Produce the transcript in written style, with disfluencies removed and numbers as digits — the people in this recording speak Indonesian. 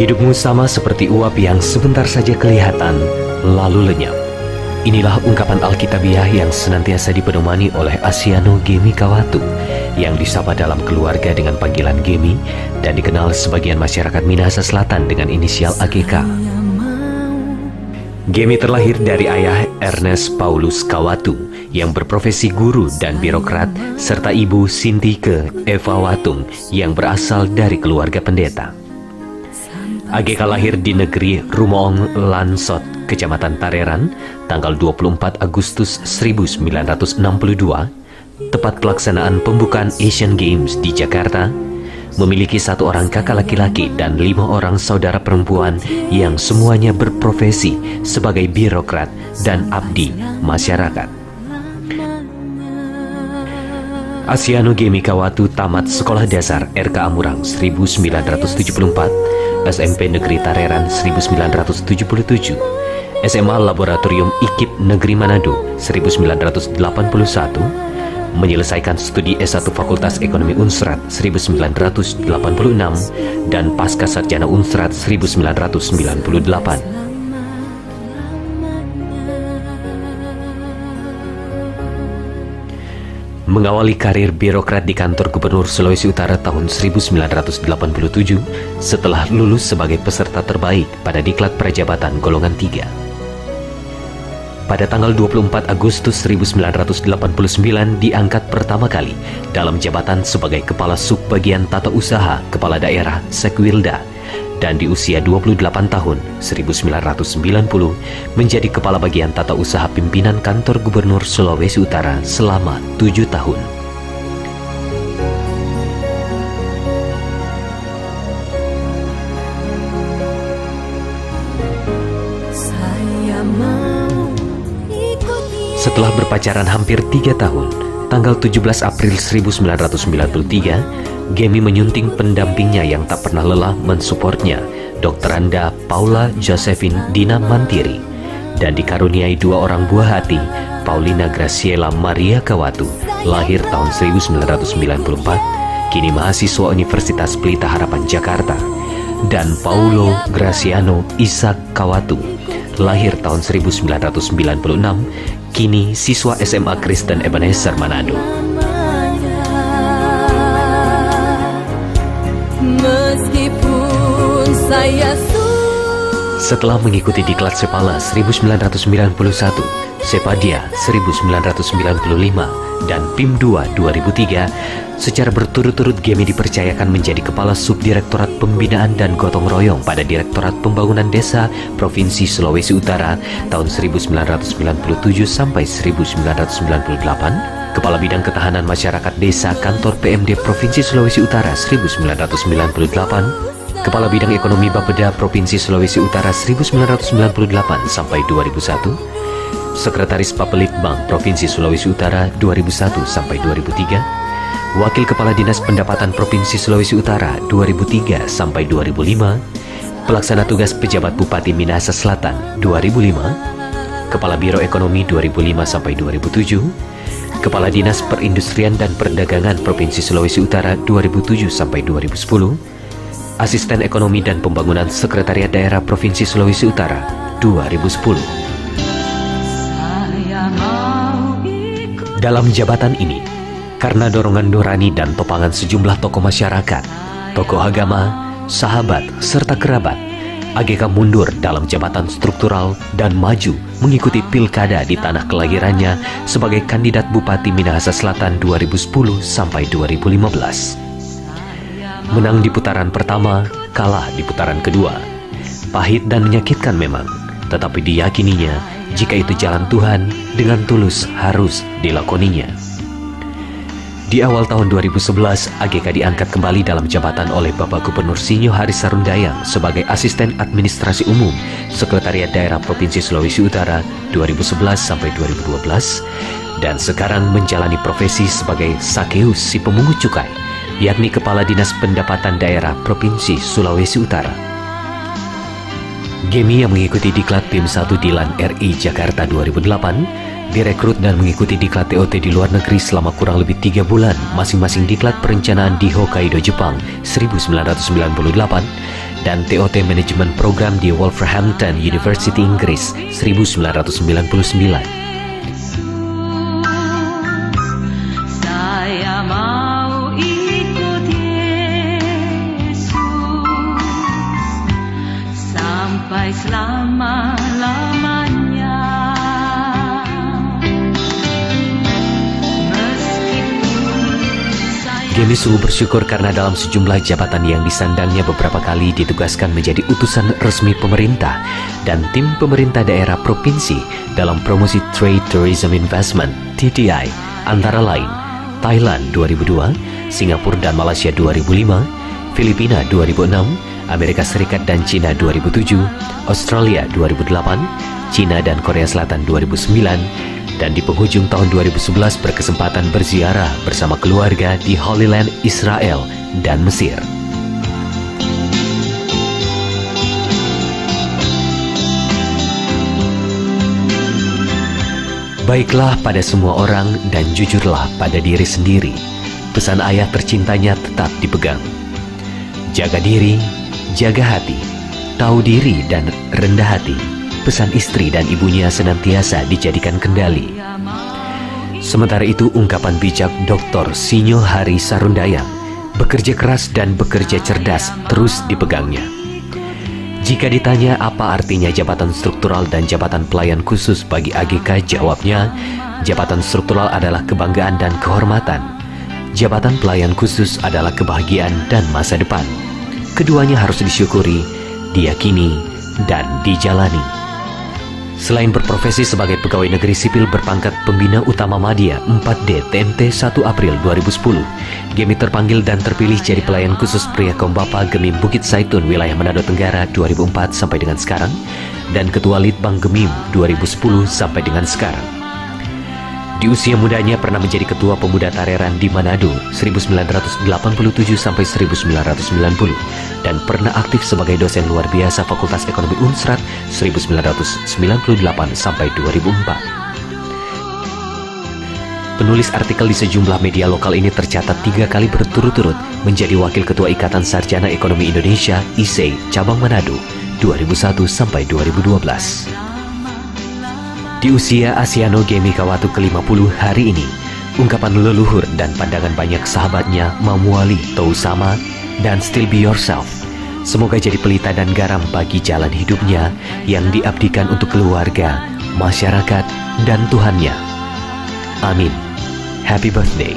Hidupmu sama seperti uap yang sebentar saja kelihatan, lalu lenyap. Inilah ungkapan Alkitabiah yang senantiasa dipedomani oleh Asiano Gemi Kawatu, yang disapa dalam keluarga dengan panggilan Gemi dan dikenal sebagian masyarakat Minahasa Selatan dengan inisial AGK. Gemi terlahir dari ayah Ernest Paulus Kawatu yang berprofesi guru dan birokrat, serta ibu Sintike Eva Watung yang berasal dari keluarga pendeta. AGK lahir di negeri Rumoong Lansot, Kecamatan Tareran, tanggal 24 Agustus 1962, tepat pelaksanaan pembukaan Asian Games di Jakarta. Memiliki 1 orang kakak laki-laki dan 5 orang saudara perempuan yang semuanya berprofesi sebagai birokrat dan abdi masyarakat. Asiano Gemi Kawatu tamat Sekolah Dasar RK Amurang 1974, SMP Negeri Tareran 1977, SMA Laboratorium IKIP Negeri Manado 1981, menyelesaikan studi S1 Fakultas Ekonomi Unsrat 1986, dan Pasca Sarjana Unsrat 1998. Mengawali karir birokrat di kantor Gubernur Sulawesi Utara tahun 1987 setelah lulus sebagai peserta terbaik pada Diklat Prajabatan Golongan 3. Pada tanggal 24 Agustus 1989 diangkat pertama kali dalam jabatan sebagai Kepala Subbagian Tata Usaha Kepala Daerah Sekwilda, dan di usia 28 tahun 1990 menjadi Kepala Bagian Tata Usaha Pimpinan Kantor Gubernur Sulawesi Utara selama 7 tahun. Setelah berpacaran hampir 3 tahun, tanggal 17 April 1993, Gemi menyunting pendampingnya yang tak pernah lelah mensupportnya, Dr. Anda Paula Josephine Dina Mantiri, dan dikaruniai 2 orang buah hati, Paulina Graciela Maria Kawatu, lahir tahun 1994, kini mahasiswa Universitas Pelita Harapan Jakarta, dan Paulo Graciano Ishak Kawatu, lahir tahun 1996, kini siswa SMA Kristen Ebenezer Manado. Meskipun saya setelah mengikuti Diklat Sepala 1991, Sepadia 1995, dan PIM 2 2003, secara berturut-turut Gemi dipercayakan menjadi Kepala Subdirektorat Pembinaan dan Gotong Royong pada Direktorat Pembangunan Desa Provinsi Sulawesi Utara tahun 1997 sampai 1998, Kepala Bidang Ketahanan Masyarakat Desa Kantor PMD Provinsi Sulawesi Utara 1998, Kepala Bidang Ekonomi Bapeda Provinsi Sulawesi Utara 1998 sampai 2001, Sekretaris Bapelitbang Provinsi Sulawesi Utara 2001 sampai 2003, Wakil Kepala Dinas Pendapatan Provinsi Sulawesi Utara 2003 sampai 2005, Pelaksana Tugas Pejabat Bupati Minahasa Selatan 2005, Kepala Biro Ekonomi 2005 sampai 2007, Kepala Dinas Perindustrian dan Perdagangan Provinsi Sulawesi Utara 2007 sampai 2010, Asisten Ekonomi dan Pembangunan Sekretariat Daerah Provinsi Sulawesi Utara 2010. Dalam jabatan ini, karena dorongan nurani dan topangan sejumlah tokoh masyarakat, tokoh agama, sahabat, serta kerabat, AGK mundur dalam jabatan struktural dan maju mengikuti pilkada di tanah kelahirannya sebagai kandidat Bupati Minahasa Selatan 2010 sampai 2015. Menang di putaran pertama, kalah di putaran kedua. Pahit dan menyakitkan memang, tetapi diyakininya jika itu jalan Tuhan, dengan tulus harus dilakoninya. Di awal tahun 2011, AGK diangkat kembali dalam jabatan oleh Bapak Gubernur Sinyo Hari Sarundayang sebagai Asisten Administrasi Umum Sekretariat Daerah Provinsi Sulawesi Utara 2011 sampai 2012, dan sekarang menjalani profesi sebagai Sakeus si pemungut cukai, yakni Kepala Dinas Pendapatan Daerah Provinsi Sulawesi Utara. Gemi yang mengikuti Diklat PIM 1 Dilan RI Jakarta 2008 direkrut dan mengikuti Diklat TOT di luar negeri selama kurang lebih 3 bulan, masing-masing Diklat Perencanaan di Hokkaido, Jepang 1998 dan TOT Management Program di Wolverhampton University, Inggris, 1999. Selama-lamanya. Gemi sungguh bersyukur karena dalam sejumlah jabatan yang disandangnya beberapa kali ditugaskan menjadi utusan resmi pemerintah dan tim pemerintah daerah provinsi dalam promosi Trade Tourism Investment (TTI) antara lain Thailand 2002, Singapura dan Malaysia 2005, Filipina 2006, Amerika Serikat dan Cina 2007, Australia 2008, Cina dan Korea Selatan 2009, dan di penghujung tahun 2011 berkesempatan berziarah bersama keluarga di Holy Land, Israel dan Mesir. Baiklah pada semua orang dan jujurlah pada diri sendiri. Pesan ayah tercintanya tetap dipegang. Jaga diri, jaga hati, tahu diri dan rendah hati. Pesan istri dan ibunya senantiasa dijadikan kendali. Sementara itu ungkapan bijak Dr. Sinyo Hari Sarundayang, bekerja keras dan bekerja cerdas terus dipegangnya. Jika ditanya apa artinya jabatan struktural dan jabatan pelayan khusus bagi AGK, jawabnya, jabatan struktural adalah kebanggaan dan kehormatan. Jabatan pelayan khusus adalah kebahagiaan dan masa depan. Keduanya harus disyukuri, diyakini, dan dijalani. Selain berprofesi sebagai pegawai negeri sipil berpangkat Pembina Utama Madya 4D TMT 1 April 2010, Gemi terpanggil dan terpilih jadi pelayan khusus pria kaum bapa Gemim Bukit Saitun wilayah Manado Tenggara 2004 sampai dengan sekarang, dan Ketua Litbang Gemim 2010 sampai dengan sekarang. Di usia mudanya pernah menjadi Ketua Pemuda Tareran di Manado 1987 sampai 1990 dan pernah aktif sebagai dosen luar biasa Fakultas Ekonomi Unsrat 1998 sampai 2004. Penulis artikel di sejumlah media lokal ini tercatat 3 kali berturut-turut menjadi Wakil Ketua Ikatan Sarjana Ekonomi Indonesia (ISEI) Cabang Manado 2001 sampai 2012. Di usia Asiano Gemi Kawatu ke-50 hari ini, ungkapan leluhur dan pandangan banyak sahabatnya memuali Tousama dan Still Be Yourself. Semoga jadi pelita dan garam bagi jalan hidupnya yang diabdikan untuk keluarga, masyarakat, dan Tuhannya. Amin. Happy birthday.